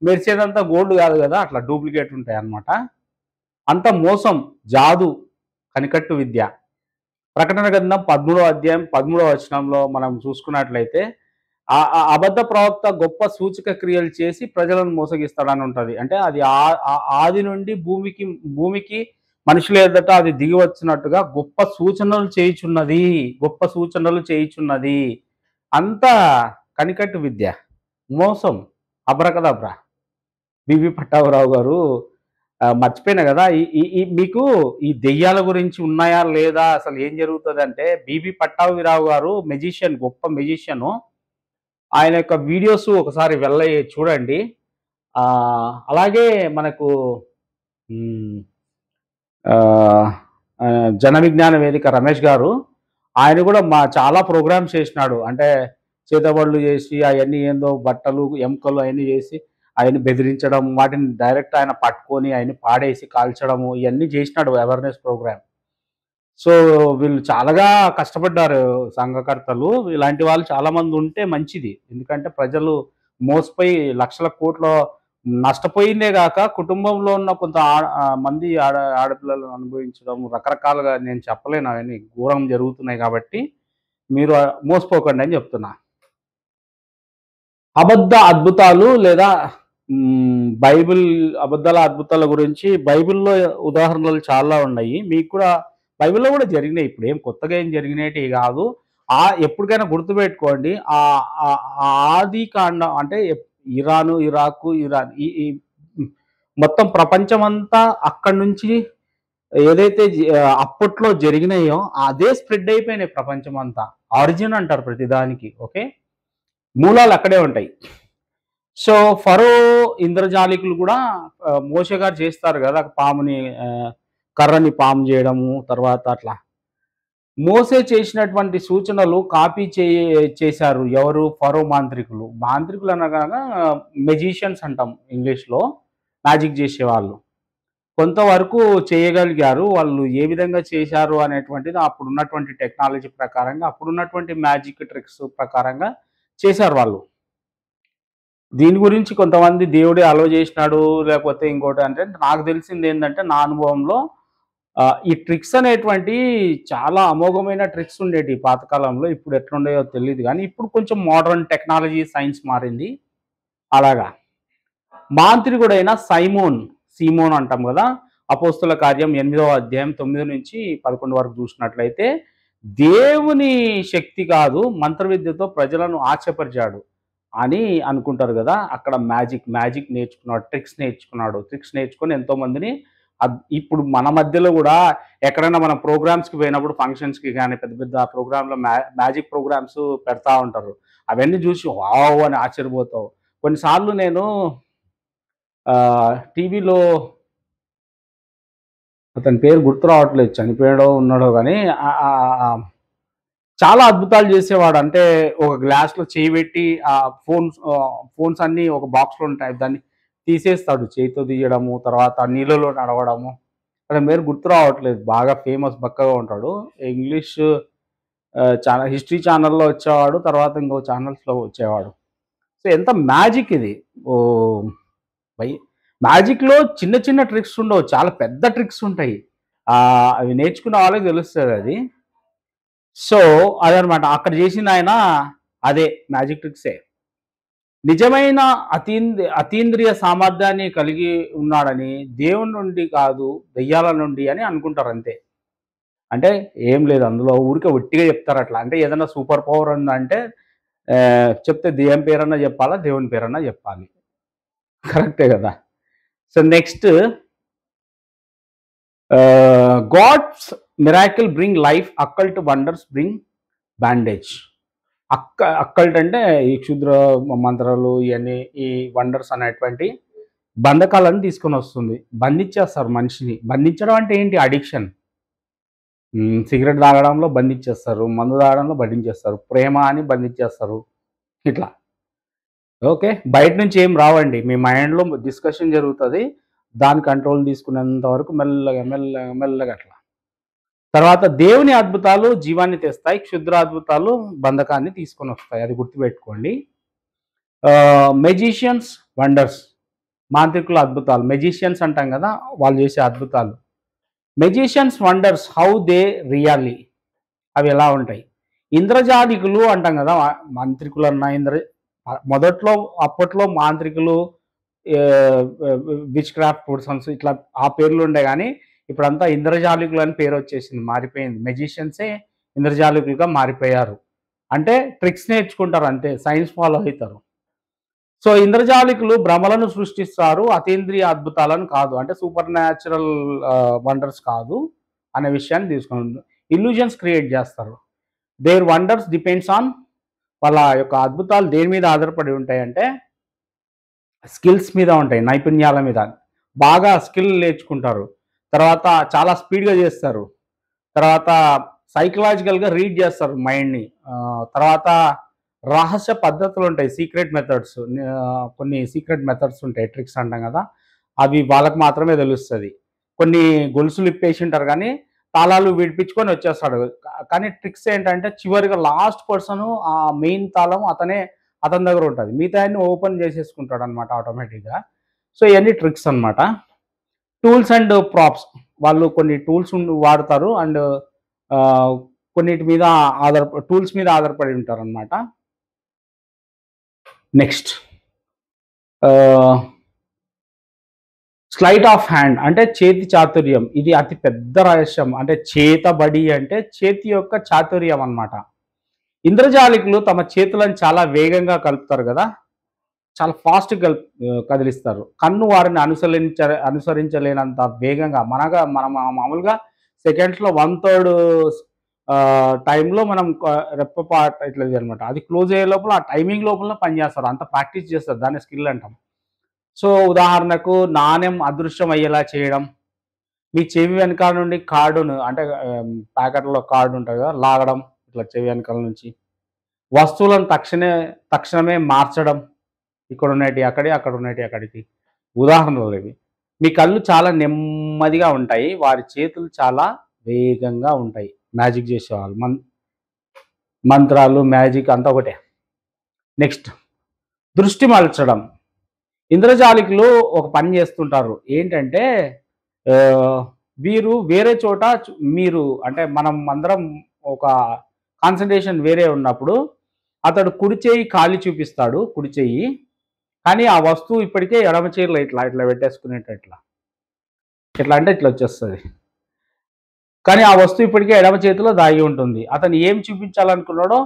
మెరిసేదంతా గోల్డ్ గాదు గదా! అట్లా డూప్లికేట్ ఉంటాయన్నమాట. అంతా మోసం, జాదు, కనికట్టు విద్య. ప్రకటన గ్రంథం 13వ అధ్యాయం 13వ వచనంలో మనం చూసుకున్నట్లయితే అబద్ధ ప్రవక్త గొప్ప సూచక క్రియలు చేసి ప్రజలను మోసగిస్తాడని ఉంటది. అంటే అది ఆది నుండి భూమికి మనుషుల ఎదుట అది దిగి వచ్చినట్టుగా గొప్ప సూచనలు చేయుచున్నది. అంతా కనికట్టు విద్య, మోసం, అబ్రకదబ్రా. బిబి పట్టాభిరావు గారు మర్చిపోయినా గదా! ఈ ఈ ఈ మీకు ఈ దెయ్యాల గురించి ఉన్నాయా? లేదా? అసలు ఏం జరుగుతదంటే బిబి పట్టాభిరావు గారు గొప్ప మెజిషియను. ఆయన యొక్క వీడియోస్ ఒకసారి వెళ్ళి చూడండి. అలాగే మనకు హ్మ్. ఆహ్, జన విజ్ఞాన వేదిక రమేష్ గారు, ఆయన గూడా చాలా ప్రోగ్రామ్స్ చేసినాడు. అంటే చేతబడులు చేసి అయన్నీ ఏందో బట్టలు, ఎముకలు అయన్నీ చేసి ఆయన్ని బెదిరించడం, వాటిని డైరెక్ట్ ఆయన పట్టుకొని ఆయన్ని పాడేసి కాల్చడము ఇయన్నీ చేసినాడు అవేర్‌నెస్ ప్రోగ్రామ్. సో, వీళ్ళు చాలాగా కష్టపడ్డారు సంఘకర్తలు. ఇలాంటి వాళ్ళు చాలామంది ఉంటే మంచిది. ఎందుకంటే ప్రజలు మోసపోయి లక్షల కోట్ల నష్టపోయిందే గాక కుటుంబంలో ఉన్న కొంత మంది ఆడపిల్లలను అనుభవించడం రకరకాలుగా నేను చెప్పలేను అవన్నీ ఘోరం జరుగుతున్నాయి కాబట్టి మీరు మోసపోకండి అని చెప్తున్నా. అబద్ధ అద్భుతాలు లేదా బైబిల్ అబద్ధాల అద్భుతాల గురించి బైబిల్‌లో ఉదాహరణలు చాలా ఉన్నాయి. మీకు కూడా బైబిల్‌లో గూడా జరిగినాయి. ఇప్పుడేం కొత్తగా ఏం జరిగినేటివి గాదు. ఎప్పటికైనా గుర్తుపెట్టుకోండి. ఆది కాండం అంటే ఇరాను, ఇరాకు, ఇరాన్ ఈ ఈ హ్మ్. మొత్తం ప్రపంచమంతా అక్కడి నుంచి ఏదైతే అప్పట్లో జరిగినాయో అదే స్ప్రెడ్ అయిపోయినాయి ప్రపంచమంతా. ఆరిజిన్ అంటారు ప్రతిదానికి. ఓకే. మూలాలు అక్కడే ఉంటాయి. సో, ఫరో ఇంద్రజాలికులు గూడా మోషే గారు చేస్తారు గదా! పాముని కర్రని పాము జేయడము, తర్వాత అట్లా. మోసే చేసినటువంటి సూచనలు కాపీ చేశారు. ఎవరు? ఫరో మాంత్రికులు. మాంత్రికులు అనగా మెజిషియన్స్ అంటాం ఇంగ్లీష్‌లో. మ్యాజిక్ జేసేవాళ్ళు. కొంతవరకు చేయగలిగారు. వాళ్ళు ఏ విధంగా చేశారు అనేటువంటిది అప్పుడున్నటువంటి టెక్నాలజీ ప్రకారంగా, అప్పుడున్నటువంటి మ్యాజిక్ ట్రిక్స్ ప్రకారంగా చేశారు వాళ్ళు. దీని గురించి కొంతమంది దేవుడే అలో జేసినాడు, లేకపోతే ఇంకోటి అంటే నాకు తెలిసిందేందంటే నా అనుభవంలో ఈ ట్రిక్స్ అనేటువంటియి చాలా అమోఘమైన ట్రిక్స్ ఉండేటియి పాతకాలంలో. ఇప్పుడు ఎట్లుండాయో తెలీదు గానీ, ఇప్పుడు కొంచెం మోడర్న్ టెక్నాలజీ, సైన్స్ మారింది. అలాగా. మాంత్రికుడైన సీమోన్ అంటాం గదా! అపోస్తుల కార్యం 8వ అధ్యాయం 9-11 వరకు చూసినట్లయితే, దేవుని శక్తి కాదు మంత్రవిద్యతో ప్రజలను ఆశ్చర్యపరిచాడు అని అనుకుంటారు గదా! అక్కడ మ్యాజిక్ నేర్చుకున్నాడు. ట్రిక్స్ నేర్చుకొని ఎంతోమందిని ఇప్పుడు మన మధ్యలో గూడా ఎక్కడైనా మనం ప్రోగ్రామ్స్‌కి పోయినప్పుడు ఫంక్షన్స్‌కి గాని, పెద్ద పెద్ద ప్రోగ్రామ్‌లో మ్యాజిక్ ప్రోగ్రామ్స్ పెడతా ఉంటారు. అవన్నీ జూసి వావ్! అని ఆశ్చర్యపోతావు. కొన్నిసార్లు నేను టీవీలో అతని పేరు గుర్తు రావట్లేదు. చనిపోయాడో, ఉన్నాడో గానీ చాలా అద్భుతాలు జేసేవాడు. అంటే ఒక గ్లాస్‌లో చెయ్యి బెట్టి ఫోన్స్ అన్నీ ఒక బాక్స్‌లో ఉంటాయి. దాన్ని తీసేస్తాడు. చేయితో తీయడము, తర్వాత నీళ్ళలో నడవడము. అతని పేరు గుర్తు రావట్లేదు. బాగా ఫేమస్ బక్కగా ఉంటాడు. ఇంగ్లీష్ హిస్టరీ ఛానెల్‌లో వచ్చేవాడు. తర్వాత ఇంకో ఛానల్స్‌లో వచ్చేవాడు. సో, ఎంత మ్యాజిక్ ఇది. ఓహ్! వై మ్యాజిక్‌లో చిన్న చిన్న ట్రిక్స్ ఉండవు. చాలా పెద్ద ట్రిక్స్ ఉంటాయి. అవి నేర్చుకున్న వాళ్ళకి తెలుస్తదది. సో, అదనమాట. అక్కడ జేసిందాయన అదే మ్యాజిక్ ట్రిక్సే. నిజమైన అతీంద్రియ సామర్థ్యాన్ని కలిగి ఉన్నాడని దేవుని నుండి కాదు, దెయ్యాల నుండి అని అనుకుంటారంతే. అంటే ఏం లేదు అందులో ఊరికే ఒట్టిగా చెప్తారట్లా. అంటే ఏదైనా సూపర్ పవర్ ఉందంటే చెప్తే దెయ్యం పేరన్నా జెప్పాలా, దేవుని పేరన్నా జెప్పాలి. కరెక్టే గదా! So, next gods miracle bring life, occult wonders bring bandage. Occult అంటే ఈ క్షుద్ర మంత్రాలు ఇయన్నీ ఈ వండర్స్ అనేటువంటి బంధకాలను తీసుకొనొస్తుంది. బంధించేస్తారు మనిషిని. బంధించడం అంటే ఏంటి? అడిక్షన్. సిగరెట్ తాగడంలో బంధించేస్తారు. మందు తాగడంలో బంధించేస్తారు. ప్రేమ అని బంధించేస్తారు. ఇట్లా. ఓకే. బయట నుంచి ఏం రావండి. మీ మైండ్‌లో డిస్కషన్ జరుగుతది. దాని కంట్రోల్ తీసుకునేంత వరకు మెల్లగా, మెల్లగా, మెల్లగా అట్లా. తర్వాత దేవుని అద్భుతాలు జీవాన్ని తెస్తాయి. క్షుద్ర అద్భుతాలు బంధకాన్ని తీసుకొనొస్తాయి. అది గుర్తుపెట్టుకోండి. మెజిషియన్స్ వండర్స్, మాంత్రికుల అద్భుతాలు. మెజిషియన్స్ అంటాం గదా! వాళ్ళు చేసే అద్భుతాలు. Magicians wonders how they really, అవి ఎలా ఉంటాయి. ఇంద్రజాలికులు అంటాం గదా! మాంత్రికులన్నా మొదట్లో అప్పట్లో మాంత్రికులు, విచ్ క్రాఫ్ట్ పర్సన్స్ ఇట్లా ఆ పేర్లు ఉండే గానీ ఇప్పుడంతా ఇంద్రజాలికులు అని పేరు వచ్చేసింది, మారిపోయింది. మెజిషియన్సే ఇంద్రజాలికులుగా మారిపోయారు. అంటే ట్రిక్స్ నేర్చుకుంటారు అంతే, సైన్స్ ఫాలో అవుతారు. సో, ఇంద్రజాలికులు భ్రమలను సృష్టిస్తారు, అతీంద్రియ అద్భుతాలను కాదు. అంటే సూపర్ న్యాచురల్ వండర్స్ కాదు అనే విషయాన్ని తీసుకోండి. ఇల్యూజన్స్ క్రియేట్ చేస్తారు. దేర్ వండర్స్ డిపెండ్స్ ఆన్, వాళ్ళ యొక్క అద్భుతాలు దేని మీద ఆధారపడి ఉంటాయంటే స్కిల్స్ మీద ఉంటాయి, నైపుణ్యాల మీద. బాగా స్కిల్ నేర్చుకుంటారు. తర్వాత చాలా స్పీడ్‌గా చేస్తారు. తర్వాత సైకలాజికల్‌గా రీడ్ చేస్తారు మైండ్‌ని. తర్వాత రహస్య పద్ధతులుంటాయి, సీక్రెట్ మెథడ్స్. కొన్ని సీక్రెట్ మెథడ్స్ ఉంటాయి, ట్రిక్స్ అంటాం కదా! అవి వాళ్ళకి మాత్రమే తెలుస్తది. కొన్ని గొలుసులు ఇప్పేసి ఉంటారు కానీ, తాళాలు విడిపించుకొని వచ్చేస్తాడు. కానీ ట్రిక్స్ ఏంటంటే చివరిగా లాస్ట్ పర్సను ఆ మెయిన్ తాళం అతని దగ్గర ఉంటది. మిగతాయన్ని ఓపెన్ చేసేసుకుంటాడనమాట ఆటోమేటిక్‌గా. సో, ఇయన్నీ ట్రిక్స్ అనమాట. Tools and props. వాళ్ళు కొన్ని టూల్స్ వాడతారు అండ్ కొన్నిటి మీద టూల్స్ మీద ఆధారపడి ఉంటారనమాట. నెక్స్ట్ స్లైట్ ఆఫ్ హ్యాండ్ అంటే చేతి చాతుర్యం. ఇది అతి పెద్ద రహస్యం. అంటే చేతబడి అంటే చేతి యొక్క చాతుర్యం అన్నమాట. ఇంద్రజాలికులు తమ చేతులను చాలా వేగంగా కలుపుతారు కదా! చాలా ఫాస్ట్‌గా కదిలిస్తారు. కన్ను వారిని అనుసరించలేనంత వేగంగా మనం మామూలుగా సెకండ్స్‌లో 1/3 టైంలో మనం రెప్పపాటు ఇట్లా ఇదనమాట. అది క్లోజ్ అయ్యే లోపల ఆ టైమింగ్ లోపల పనిచేస్తారు. అంత ప్రాక్టీస్ చేస్తారు. దాన్ని స్కిల్ అంటాం. సో, ఉదాహరణకు నాణెం అదృశ్యం అయ్యేలా చేయడం. మీ చెవి వెనకాల నుండి కార్డును అంటే ప్యాకెట్‌లో కార్డ్ ఉంటది కదా! లాగడం ఇట్లా చెవి వెనకాల నుంచి. వస్తువులను తక్షణమే మార్చడం. ఇక్కడున్నటియి అక్కడియి, అక్కడున్నటియి అక్కడికి. ఉదాహరణలివి. మీ కళ్ళు చాలా నెమ్మదిగా ఉంటాయి. వారి చేతులు చాలా వేగంగా ఉంటాయి. మ్యాజిక్ చేసేవాళ్ళు. మంత్రాలు, మ్యాజిక్ అంతా ఒకటే. నెక్స్ట్ దృష్టి మలచడం. ఇంద్రజాలికులు ఒక పని చేస్తుంటారు. ఏంటంటే వీరు వేరే చోట మీరు అంటే మనం అందరం ఒక కాన్సంట్రేషన్ వేరే ఉన్నప్పుడు అతడు కుడి చెయ్యి కాలి చూపిస్తాడు, కుడి చెయ్యి. కానీ ఆ వస్తువు ఇప్పటికే ఎడమ చేతిలో ఇట్లా పెట్టేసుకునేటట్లా. ఎట్లా అంటే ఇట్లా వచ్చేస్తది. కానీ ఆ వస్తువు ఇప్పటికే ఎడమ చేతిలో దాగి ఉంటుంది. అతను ఏం చూపించాలనుకున్నాడో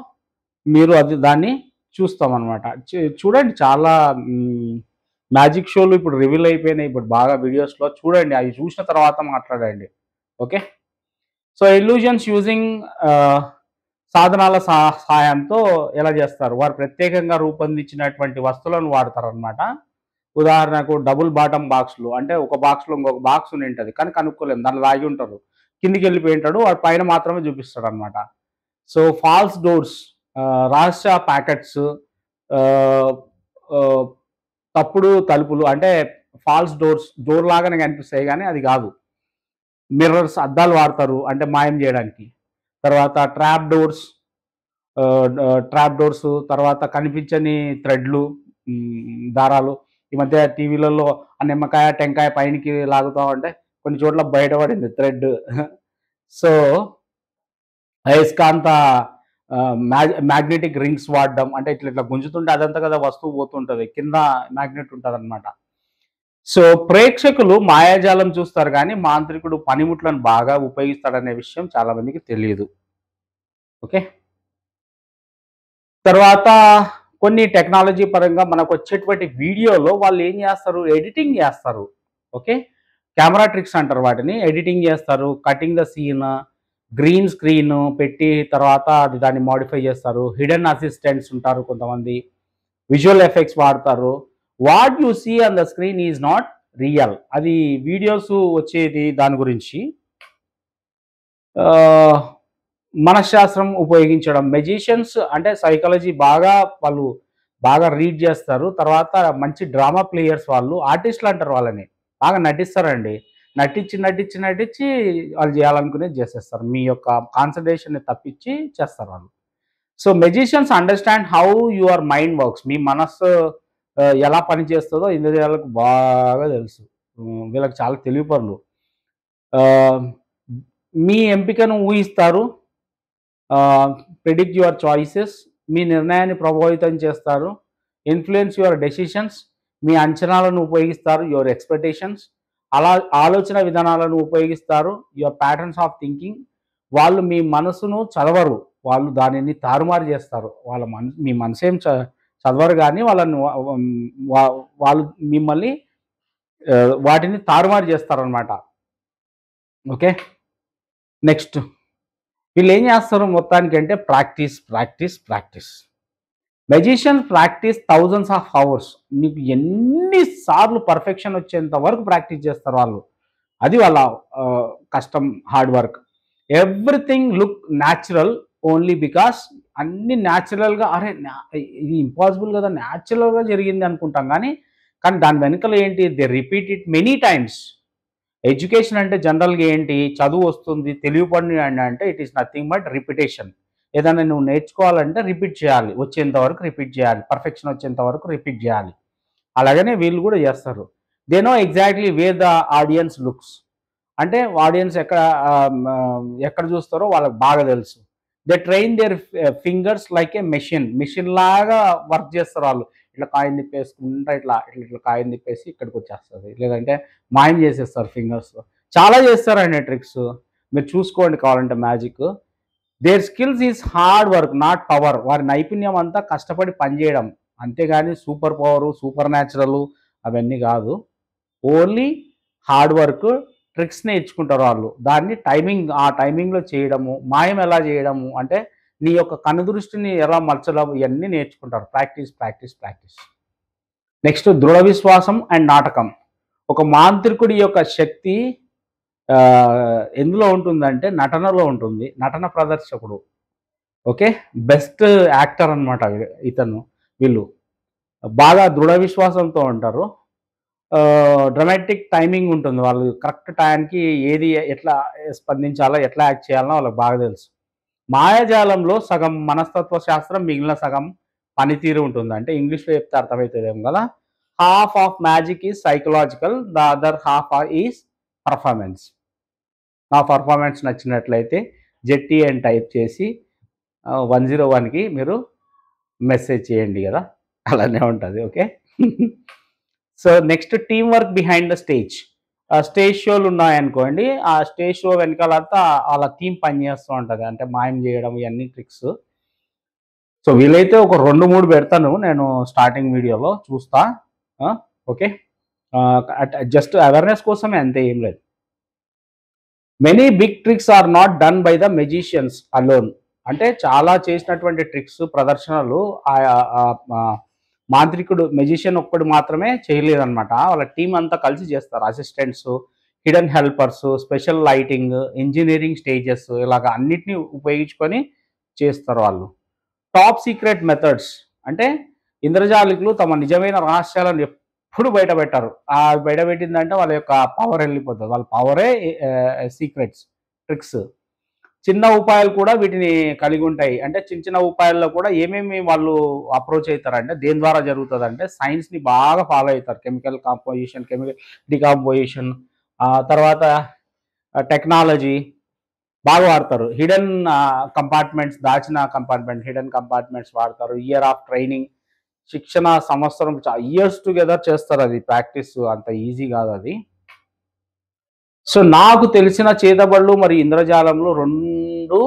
మీరు దాన్ని చూస్తామనమాట. చూడండి చాలా మ్యాజిక్ షోలు ఇప్పుడు రివీల్ అయిపోయినాయి. ఇప్పుడు బాగా వీడియోస్‌లో చూడండి. అవి చూసిన తర్వాత మాట్లాడండి. ఓకే. సో, ఇల్యూజన్స్ యూజింగ్ సాధనాల సహాయంతో ఎలా చేస్తారు? వారు ప్రత్యేకంగా రూపొందించినటువంటి వస్తువులను వాడతారనమాట. ఉదాహరణకు డబుల్ బాటమ్ బాక్స్‌లు. అంటే ఒక బాక్స్‌లో ఇంకొక బాక్స్ ఉండింటది. కానీ కనుక్కోలేము. దాంట్లో దాగి ఉంటారు. కిందికెళ్ళిపోయి ఉంటాడు. వాడు పైన మాత్రమే చూపిస్తాడనమాట. సో, ఫాల్స్ డోర్స్, రహస్య ప్యాకెట్స్, ఆహ్, ఆహ్, తప్పుడు తలుపులు అంటే ఫాల్స్ డోర్ లాగానే కనిపిస్తాయి గానీ అది గాదు. మిర్రర్స్, అద్దాలు వాడతారు. అంటే మాయం జేయడానికి. తర్వాత ట్రాప్ డోర్స్, తర్వాత కనిపించని థ్రెడ్‌లు, దారాలు ఈ మధ్య టీవీలలో ఆ నిమ్మకాయ, టెంకాయ పైనకి లాగుతా ఉంటే కొన్ని చోట్ల బయటపడింది థ్రెడ్. సో, అయస్కాంత మ్యాగ్నెటిక్ రింగ్స్ వాడడం. అంటే ఇట్లా గుంజుతుంటే అదంతా కదా వస్తువు పోతుంటది. కింద మ్యాగ్నెట్ ఉంటదనమాట. సో, ప్రేక్షకులు మాయాజాలం చూస్తారు గానీ, మాంత్రికుడు పనిముట్లను బాగా ఉపయోగిస్తాడనే విషయం చాలా మందికి తెలీదు. ఓకే. తర్వాత కొన్ని టెక్నాలజీ పరంగా మనకొచ్చేటువంటి వీడియోలో వాళ్ళేం జేస్తారు, ఎడిటింగ్ జేస్తారు. ఓకే. కెమెరా ట్రిక్స్ అంటారు వాటిని. ఎడిటింగ్ జేస్తారు. Cutting the scene, green screen పెట్టి తర్వాత దాన్ని మోడిఫై జేస్తారు. హిడెన్ అసిస్టెంట్స్ ఉంటారు కొంతమంది. విజువల్ ఎఫెక్ట్స్ వాడతారు. What you see on the screen is not real. అది వీడియోస్ వచ్చేది దాని గురించి. మనశ్శాస్త్రం ఉపయోగించడం. మెజిషియన్స్ అంటే సైకాలజీ వాళ్ళు బాగా రీడ్ చేస్తారు. తర్వాత మంచి డ్రామా ప్లేయర్స్ వాళ్ళు. ఆర్టిస్టులు అంటారు వాళ్ళని. బాగా నటిస్తారండి. నటించి వాళ్ళు చేయాలనుకునేది చేసేస్తారు. మీ యొక్క కాన్సంట్రేషన్‌ని తప్పించి చేస్తారు వాళ్ళు. So, magicians understand how your mind works. మీ మనస్సు ఎలా పనిచేస్తదో ఇంద్రియాలకు బాగా తెలుసు. వీళ్ళకి చాలా తెలివిపరులు. ఆహ్, మీ ఎంపికను ఊహిస్తారు. Predict your choices. మీ నిర్ణయాన్ని ప్రభావితం చేస్తారు. Influence your decisions. మీ అంచనాలను ఉపయోగిస్తారు. Your expectations. ఆలోచన విధానాలను ఉపయోగిస్తారు. Your patterns of thinking. వాళ్ళు మీ మనసును చదవరు. వాళ్ళు దానిని తారుమారు చేస్తారు. మీ మనసేం చదవరు గానీ వాళ్ళని వాళ్ళు మిమ్మల్ని వాటిని తారుమారు చేస్తారనమాట. ఓకే. నెక్స్ట్ వీళ్ళేం చేస్తారు మొత్తానికంటే practice. Magicians practice thousands of hours. నీకు ఎన్ని సార్లు పర్ఫెక్షన్ వచ్చేంత వరకు ప్రాక్టీస్ చేస్తారు వాళ్ళు. అది వాళ్ళ కష్టం, hard work. Everything look natural only because అన్నీ న్యాచురల్‌గా ఇది ఇంపాసిబుల్ కదా! న్యాచురల్‌గా జరిగింది అనుకుంటాం కానీ దాని వెనకాల ఏంటి? They repeat it many times. Education అంటే జనరల్‌గా ఏంటి? చదువు వస్తుంది, తెలివి అంటే it is nothing but repetition. ఏదైనా నువ్వు నేర్చుకోవాలంటే రిపీట్ చేయాలి. వచ్చేంత వరకు రిపీట్ చేయాలి. పర్ఫెక్షన్ వచ్చేంత వరకు రిపీట్ చేయాలి. అలాగనే వీళ్ళు కూడా చేస్తారు. They know exactly where the audience looks. అంటే ఆడియన్స్ ఎక్కడ చూస్తారో వాళ్ళకి బాగా తెలుసు. They train their fingers like a machine లాగా వర్క్ చేస్తారు వాళ్ళు. ఇట్లా కాయిన్ తిప్పేసుకుంటా ఇట్లా కాయిన్ తిప్పేసి ఇక్కడికొచ్చేస్తది. లేదంటే మాయం చేసేస్తారు ఫింగర్స్. చాలా చేస్తారండి ట్రిక్స్. మీరు చూసుకోండి కావాలంటే magic. Their skills is hard work not power. వారి నైపుణ్యం అంతా కష్టపడి పనిచేయడం. అంతేగాని సూపర్ పవరు, సూపర్ న్యాచురల్ అవన్నీ కాదు. ఓన్లీ హార్డ్ వర్క్, ట్రిక్స్ నేర్చుకుంటారు వాళ్ళు. దాన్ని ఆ టైమింగ్‌లో చేయడము, మాయం ఎలా చేయడము అంటే నీ యొక్క కనుదృష్టిని ఎలా మలచడం ఇయన్నీ నేర్చుకుంటారు. ప్రాక్టీస్. నెక్స్ట్ దృఢ విశ్వాసం అండ్ నాటకం. ఒక మాంత్రికుడి యొక్క శక్తి ఎందులో ఉంటుందంటే నటనలో ఉంటుంది. నటన ప్రదర్శకుడు. ఓకే. బెస్ట్ యాక్టర్ అనమాట వీళ్ళు. బాగా దృఢ విశ్వాసంతో ఉంటారు. డ్రమాటిక్ టైమింగ్ ఉంటుంది. వాళ్ళు కరెక్ట్ టైంకి ఏది ఎట్లా స్పందించాలో, ఎట్లా యాక్ట్ చేయాలనో వాళ్ళకి బాగా తెలుసు. మాయాజాలంలో సగం మనస్తత్వ శాస్త్రం, మిగిలిన సగం పనితీరు ఉంటుంది. అంటే ఇంగ్లీష్‌లో చెప్తే అర్థమైతదేమో కదా! Half of magic is psychological. The other half is performance. నా పర్ఫార్మెన్స్ నచ్చినట్లయితే జెట్టి అని టైప్ చేసి 101కి మీరు మెసేజ్ చేయండి కదా! అలానే ఉంటది. Okay. So, next team work behind the stage. Stage షోలు ఉన్నాయనుకోండి. ఆ స్టేజ్ షో వెనకాలంతా ఆళ్ళ టీమ్ పనిచేస్తూ ఉంటది. అంటే మాయం చేయడం ఇయన్నీ ట్రిక్స్. సో, వీలైతే ఒక 2, 3 పెడతాను నేను స్టార్టింగ్ వీడియోలో చూస్తా. ఓకే. జస్ట్ అవేర్‌నెస్ కోసమే అంతే, ఏం లేదు. Many big tricks are not done by the magicians alone. అంటే చాలా చేసినటువంటి ట్రిక్స్, ప్రదర్శనలు మాంత్రికుడు మెజిషియన్ ఒక్కడు మాత్రమే చేయలేదనమాట. వాళ్ళ టీమ్ అంతా కలిసి చేస్తారు. Assistants, hidden helpers, special lighting, engineering stages ఇలాగ అన్నిటిని ఉపయోగించుకొని చేస్తారు వాళ్ళు. టాప్ సీక్రెట్ మెథడ్స్ అంటే ఇంద్రజాలికులు తమ నిజమైన రహస్యాలను ఎప్పుడు బయటపెట్టారు. బయటపెట్టిందంటే వాళ్ళ యొక్క పవర్ వెళ్ళిపోతుంది. వాళ్ళ పవరే సీక్రెట్స్, ట్రిక్స్. చిన్న ఉపాయాలు కూడా వీటిని కలిగి ఉంటాయి. అంటే చిన్న చిన్న ఉపాయాల్లో కూడా ఏమేమి వాళ్ళు అప్రోచ్ అయితారంటే దేని ద్వారా జరుగుతదంటే సైన్స్‌ని బాగా ఫాలో అయితారు. కెమికల్ కాంపోజిషన్, కెమికల్ డీకంపోజిషన్, తర్వాత టెక్నాలజీ బాగా వాడతారు. హిడెన్ కంపార్ట్మెంట్స్, దాచిన కంపార్ట్మెంట్, హిడెన్ కంపార్ట్మెంట్స్ వాడతారు. ఇయర్ ఆఫ్ ట్రైనింగ్, శిక్షణ సంవత్సరం ఇయర్స్ టుగెదర్ చేస్తారు. అది ప్రాక్టీస్ అంత ఈజీ కాదది. సో నాకు తెలిసిన చేతబడులు మరియు ఇంద్రజాలంలో 2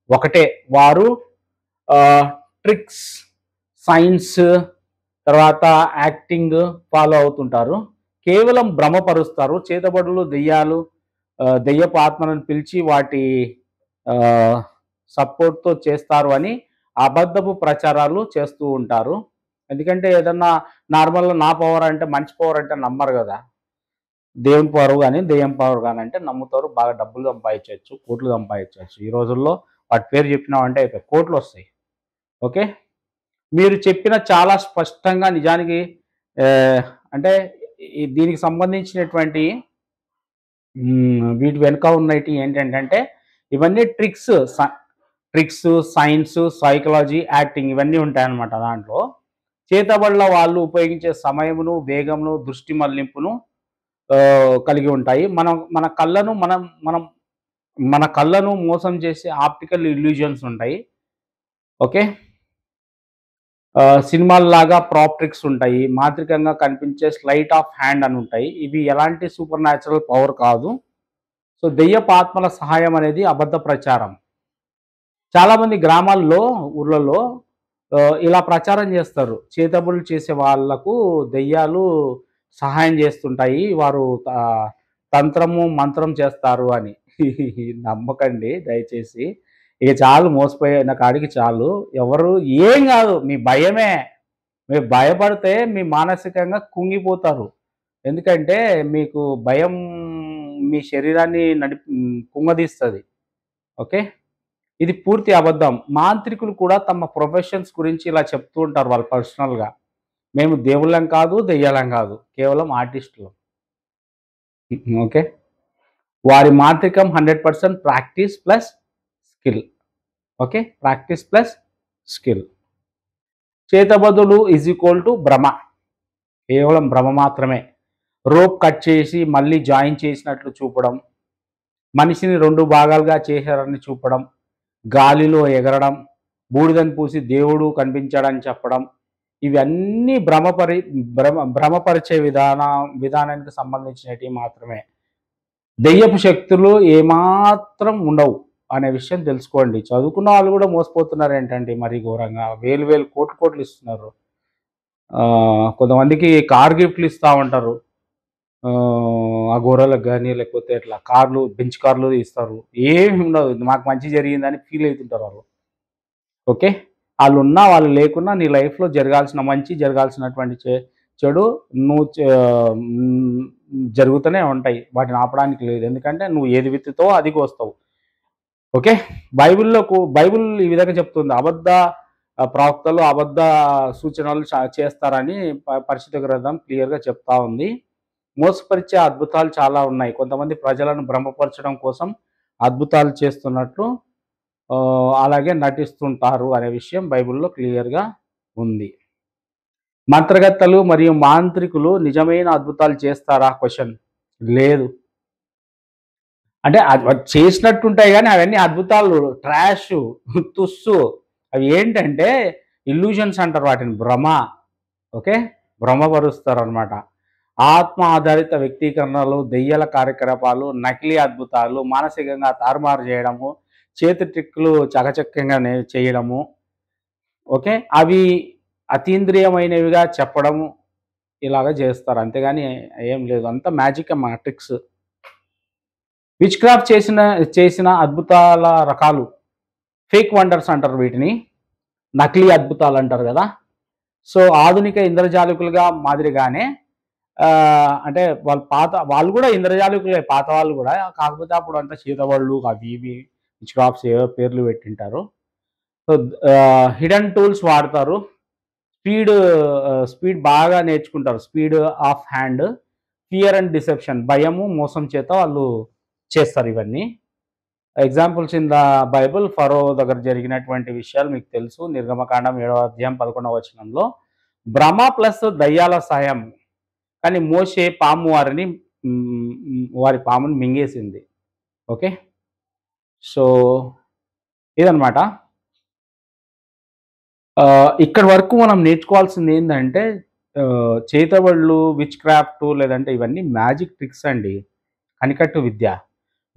ఒకటే. వారు ట్రిక్స్, సైన్స్, తర్వాత యాక్టింగ్ ఫాలో అవుతుంటారు. కేవలం భ్రమపరుస్తారు. చేతబడులు దెయ్యాలు, దెయ్యపు ఆత్మలను పిలిచి వాటి సపోర్ట్‌తో చేస్తారు అని అబద్ధపు ప్రచారాలు చేస్తూ ఉంటారు. ఎందుకంటే ఏదన్నా నార్మల్‌గా నా పవర్ అంటే, మంచి పవర్ అంటే నమ్మరు గదా! దేవుని పవర్ గాని, దెయ్యం పవర్ గాని అంటే నమ్ముతారు. బాగా డబ్బులు సంపాదించొచ్చు, కోట్లు సంపాదించొచ్చు. ఈ రోజుల్లో వాటి పేరు చెప్పినామంటే అయిపాయ్ కోట్లొస్తాయి. ఓకే. మీరు చెప్పిన చాలా స్పష్టంగా నిజానికి ఆహ్, అంటే దీనికి సంబంధించినటువంటి వీటి వెనుక ఉన్నటియి ఏంటంటే ఇవన్నీ ట్రిక్స్, సైన్స్, సైకాలజీ, యాక్టింగ్ ఇవన్నీ ఉంటాయన్నమాట దాంట్లో. చేతబడుల వాళ్ళు ఉపయోగించే సమయమును, వేగమును, దృష్టి మళ్లింపును కలిగి ఉంటాయి. మన కళ్ళను మనం మనం మన కళ్ళను మోసం చేసే ఆప్టికల్ ఇల్యూజన్స్ ఉంటాయి. ఓకే. సినిమాల్లాగా ప్రాప్ ట్రిక్స్ ఉంటాయి. మాంత్రికంగా కనిపించే స్లైట్ ఆఫ్ హ్యాండ్ అని ఉంటాయి. ఇవి ఎలాంటి సూపర్ న్యాచురల్ పవర్ కాదు. సో దెయ్యపు ఆత్మల సహాయం అనేది అబద్ధ ప్రచారం. చాలామంది గ్రామాల్లో, ఊర్లలో ఇలా ప్రచారం చేస్తారు. చేతబడులు చేసే వాళ్ళకు దెయ్యాలు సహాయం చేస్తుంటాయి. వారు తంత్రము, మంత్రం చేస్తారు అని. నమ్మకండి దయచేసి. ఇక చాలు మోసపోయిన కాడికి చాలు. ఎవరు ఏం గాదు. మీ భయమే. మీరు భయపడితే మీ మానసికంగా కుంగిపోతారు. ఎందుకంటే మీకు భయం మీ శరీరాన్ని కుంగదీస్తది. ఓకే. ఇది పూర్తి అబద్ధం. మాంత్రికులు కూడా తమ ప్రొఫెషన్స్ గురించి ఇలా చెప్తూ ఉంటారు వాళ్ళు పర్సనల్‌గా. మేము దేవుళ్ళం కాదు, దెయ్యాలం కాదు. కేవలం ఆర్టిస్టులం. ఓకే. వారి మాంత్రికం 100% practice plus skill. Okay. Practice plus skill. చేతబదులు ఈజ్ ఈక్వల్ టు భ్రమ. కేవలం భ్రమ మాత్రమే. రోప్ కట్ చేసి మళ్ళీ జాయిన్ చేసినట్లు చూపడం, మనిషిని 2 భాగాలుగా చేశారని చూపడం, గాలిలో ఎగరడం, బూడిదని పూసి దేవుడు కనిపించాడని చెప్పడం, ఇవన్నీ భ్రమపరిచే విధానానికి సంబంధించినటివి మాత్రమే. దెయ్యపు శక్తులు ఏమాత్రం ఉండవు అనే విషయం తెలుసుకోండి. చదువుకున్న వాళ్ళు కూడా మోసపోతున్నారేంటండి మరీ ఘోరంగా. వేలు కోట్లు ఇస్తున్నారు. కొంతమందికి కార్ గిఫ్ట్‌లు ఇస్తా ఉంటారు. ఆ గోరలకు గాని లేకపోతే ఇట్లా కార్లు, బెంచ్ కార్లు ఇస్తారు. ఏమి ఉండదు. మాకు మంచి జరిగిందని ఫీల్ అయితుంటారు వాళ్ళు. ఓకే. ఆళ్ళున్నా, వాళ్ళు లేకున్నా నీ లైఫ్‌లో జరగాల్సిన మంచి, జరగాల్సినటువంటి చెడు నువ్వు జరుగుతూనే ఉంటాయి. వాటిని ఆపడానికి లేదు. ఎందుకంటే నువ్వు ఏది విత్తుతావో అది కోస్తావు. ఓకే. బైబిల్ ఈ విధంగా చెప్తుంది. ప్రవక్తలు అబద్ధ సూచనలు చేస్తారని పరిశుద్ధ గ్రంథం క్లియర్‌గా చెప్తా ఉంది. మోసపరిచే అద్భుతాలు చాలా ఉన్నాయి. కొంతమంది ప్రజలను భ్రమపరచడం కోసం అద్భుతాలు చేస్తున్నట్లు అలాగే నటిస్తుంటారు అనే విషయం బైబిల్‌లో క్లియర్‌గా ఉంది. మంత్రగత్తలు మరియు మాంత్రికులు నిజమైన అద్భుతాలు చేస్తారా? క్వెషన్. లేదు. అంటే అది చేసినట్టుంటాయి గానీ అవన్నీ అద్భుతాలు ట్రాషు, తుస్సు. అవి ఏంటంటే ఇల్యూజన్స్ అంటారు వాటిని. భ్రమ. ఓకే. భ్రమపరుస్తారనమాట. ఆత్మ ఆధారిత వ్యక్తీకరణలు, దెయ్యాల కార్యకలాపాలు, నకిలీ అద్భుతాలు, మానసికంగా తారుమారు చేయడము, చేతి ట్రిక్కులు చకచక్యంగా చేయడము. ఓకే. అవి అతీంద్రియమైనవిగా చెప్పడము ఇలాగ చేస్తారు. అంతేగాని ఏం లేదు. అంతా మ్యాజిక్ అమ్మా ట్రిక్స్. విచ్ క్రాఫ్ట్ చేసిన అద్భుతాల రకాలు. ఫేక్ వండర్స్ అంటారు వీటిని. నకిలీ అద్భుతాలు అంటారు కదా! సో ఆధునిక ఇంద్రజాలికులుగా మాదిరిగానే అంటే వాళ్ళు కూడా ఇంద్రజాలికులే పాత వాళ్ళు కూడా. కాకపోతే అప్పుడు అంతా చేతబడులు అవి ఇవి విచ్ క్రాఫ్ట్స్ ఏవో పేర్లు పెట్టింటారు. సో హిడెన్ టూల్స్ వాడతారు. స్పీడ్ బాగా నేర్చుకుంటారు. Speed of hand, fear and deception, భయము, మోసం చేత వాళ్ళు చేస్తారు ఇవన్నీ. ఎగ్జాంపుల్స్ ఇన్ ద బైబుల్ ఫరో దగ్గర జరిగినటువంటి విషయాలు మీకు తెలుసు. నిర్గమకాండం 7వ అధ్యాయం 11వ వచనంలో భ్రమ ప్లస్ దయ్యాల సాయం. కానీ మోషే పాము వారి పాముని మింగేసింది. ఓకే. సో, ఇదనమాట. ఇక్కడి వరకు మనం నేర్చుకోవాల్సింది ఏందంటే చేతబడులు, విచ్ క్రాఫ్ట్ లేదంటే ఇవన్నీ మ్యాజిక్ ట్రిక్స్ అండి. కనికట్టు విద్య.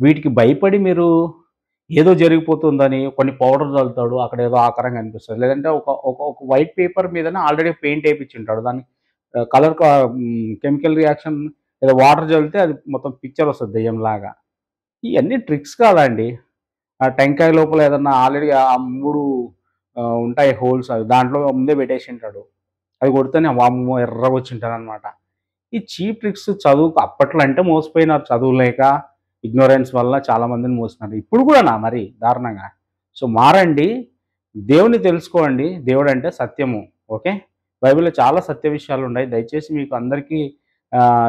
వీటికి భయపడి మీరు ఏదో జరిగిపోతుందని కొన్ని పౌడర్ చల్లుతాడు. అక్కడ ఏదో ఆకారంగా అనిపిస్తది. లేదంటే ఒక ఒక ఒక వైట్ పేపర్ మీదన ఆల్రెడీ పెయింట్ ఏపిచ్చుంటాడు. దాన్ని కెమికల్ రియాక్షన్ ఏదో వాటర్ చల్లితే అది మొత్తం పిక్చర్ వస్తది దెయ్యంలాగా. ఇయన్నీ ట్రిక్స్ కాదండి. ఆ టెంకాయ లోపల ఏదన్నా ఆల్రెడీ ఆ 3 ఉంటాయి హోల్స్ అవి. దాంట్లో ముందే పెట్టేసింటాడు. అవి కొడితేనే వామ్మో! ఎర్రగొచ్చుంటదనమాట. ఈ చీప్ ట్రిక్స్ చదువుకు అప్పట్లో అంటే మోసపోయినారు. చదువు లేక, ఇగ్నోరెన్స్ వల్ల చాలా మందిని మోసినారు. ఇప్పుడు కూడానా మరి దారుణంగా. సో, మారండి. దేవుడిని తెలుసుకోండి. దేవుడంటే సత్యము. ఓకే. బైబిల్‌లో చాలా సత్య విషయాలున్నాయి. దయచేసి మీకు అందరికీ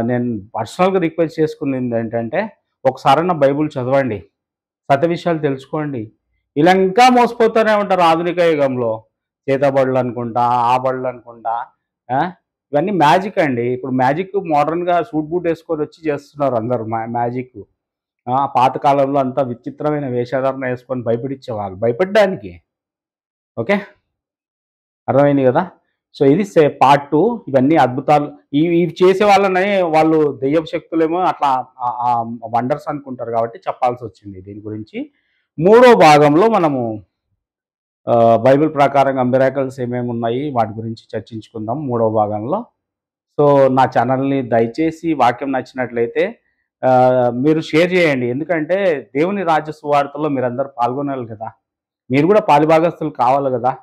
నేను పర్సనల్‌గా రిక్వెస్ట్ చేసుకునేదేంటంటే, ఒకసారన్నా బైబిల్ చదవండి. సత్య విషయాలు తెలుసుకోండి. ఇలా ఇంకా మోసపోతూనే ఉంటారు ఆధునిక యుగంలో. చేతబడులనుకుంటా, ఆ బడులనుకుంటా. ఆ! ఇవన్నీ మ్యాజిక్ అండి. ఇప్పుడు మ్యాజిక్ మోడర్న్‌గా సూట్ బూట్ ఏసుకొనొచ్చి చేస్తున్నారు అందరూ మ్యాజిక్కు. పాత కాలంలో అంతా విచిత్రమైన వేషధారణ ఏసుకొని భయపెట్టించేవాళ్ళు. భయపెట్టడానికి. ఓకే. అర్థమైంది గదా! సో, ఇది పార్ట్ 2. ఇవన్నీ అద్భుతాలు ఇవి చేసే వాళ్ళని వాళ్ళు దెయ్యపు శక్తులేమో అట్లా వండర్స్ అనుకుంటారు గాబట్టి చెప్పాల్సొచ్చింది దీని గురించి. మూడో భాగంలో మనము బైబిల్ ప్రకారంగా మిరాకిల్స్ ఏమేమున్నాయి వాటి గురించి చర్చించుకుందాం మూడో భాగంలో. సో, నా ఛానల్‌ని దయచేసి వాక్యం నచ్చినట్లయితే మీరు షేర్ చేయండి. ఎందుకంటే దేవుని రాజ్య సువార్తలో మీరందరూ పాల్గొనాలి కదా! మీరు గూడా పాలుభాగస్తులు కావాలి గదా!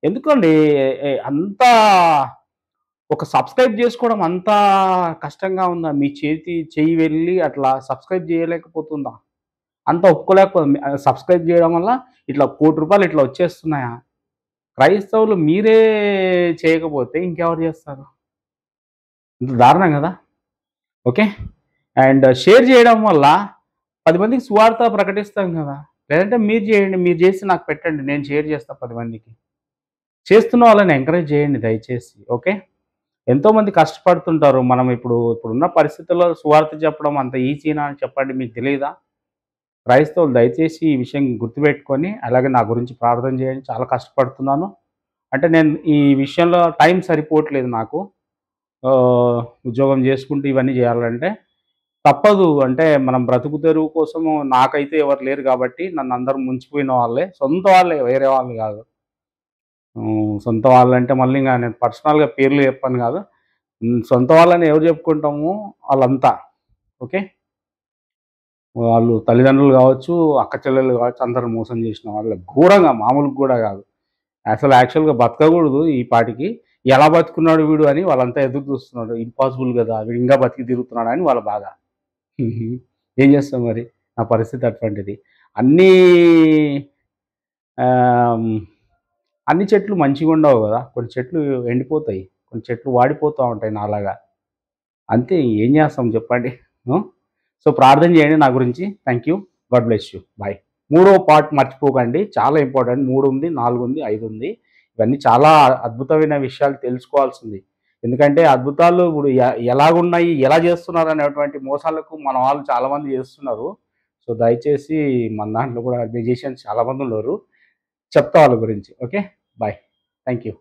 ఎందుకండి అంత ఒక సబ్స్క్రైబ్ జేసుకోవడం అంతా కష్టంగా ఉందా? మీ చెయ్యి వెళ్లి అట్లా సబ్స్క్రైబ్ జేయలేకపోతుందా? అంత ఒప్పుకోలేకపోతుంది. సబ్స్క్రైబ్ జేయడం వల్ల ఇట్లా ₹1,00,00,000 ఇట్లా వచ్చేస్తున్నాయా? క్రైస్తవులు మీరే చేయకపోతే ఇంకెవరు జేస్తారు? ఇంత దారుణం గదా! ఓకే. అండ్ షేర్ జేయడం వల్ల 10 మందికి సువార్త ప్రకటిస్తాం గదా! లేదంటే మీరు జేయండి. మీరు జేసి నాకు పెట్టండి. నేను షేర్ జేస్తా 10 మందికి. చేస్తున్న వాళ్ళని ఎంకరేజ్ జేయండి దయచేసి. ఓకే. ఎంతోమంది కష్టపడుతుంటారు. మనం ఇప్పుడున్న పరిస్థితుల్లో సువార్త చెప్పడం అంత ఈజీనా అని చెప్పండి మీకు తెలీదా? క్రైస్తవులు దయచేసి ఈ విషయం గుర్తుపెట్టుకొని, అలాగే నా గురించి ప్రార్థన చేయండి. చాలా కష్టపడుతున్నాను. అంటే నేను ఈ విషయంలో టైం సరిపోవట్లేదు నాకు. ఉద్యోగం చేసుకుంటూ ఇవన్నీ చేయాలంటే తప్పదు. అంటే మనం బ్రతుకు తెరువు కోసము నాకైతే ఎవరు లేరు కాబట్టి నన్నందరూ ముంచిపోయిన వాళ్ళే. సొంత వాళ్ళే వేరే వాళ్ళు గాదు. సొంత వాళ్ళంటే మళ్ళీ ఇంగ నేను పర్సనల్‌గా పేర్లు చెప్పను గాదు. సొంత వాళ్ళని ఎవరు చెప్పుకుంటాము ఆళ్ళంతా. ఓకే. వాళ్ళు తల్లిదండ్రులు గావచ్చు, అక్క చెల్లెలు గావచ్చు అందరూ మోసం చేసిన వాళ్ళే. ఘోరంగా మామూలుగా గూడా గాదు. అసలు యాక్చువల్‌గా బతకగూడదు ఈ పాటికి. ఎలా బతుకున్నాడు వీడు అని వాళ్ళంతా ఎదురు చూస్తున్నారు. ఇంపాసిబుల్ గదా! వీడు ఇంకా బతికి తిరుగుతున్నాడని వాళ్ళ బాధ. ఏం చేస్తాం మరి? నా పరిస్థితి అటువంటిది. అన్నీ ఆహ్, అన్ని చెట్లు మంచిగుండవు గదా! కొన్ని చెట్లు ఎండిపోతాయి. కొన్ని చెట్లు వాడిపోతా ఉంటాయి నాలాగా. అంతే ఏం చేస్తాం చెప్పండి. హ్మ్. సో, ప్రార్థన చేయండి నా గురించి. Thank you. God bless you. Bye. మూడో పార్ట్ మర్చిపోకండి. చాలా ఇంపార్టెంట్. 3 ఉంది, 4 ఉంది, 5 ఉంది. ఇవన్నీ చాలా అద్భుతమైన విషయాలు తెలుసుకోవాల్సింది. ఎందుకంటే అద్భుతాలు ఇప్పుడు ఎలాగున్నాయి, ఎలా చేస్తున్నారు అనేటువంటి మోసాలకు మన వాళ్ళు చాలామంది చేస్తున్నారు. సో, దయచేసి మన దాంట్లో కూడా మ్యూజిషియన్స్ చాలామంది ఉన్నారు. చెప్తా వాళ్ళ గురించి. ఓకే. బాయ్. Thank you.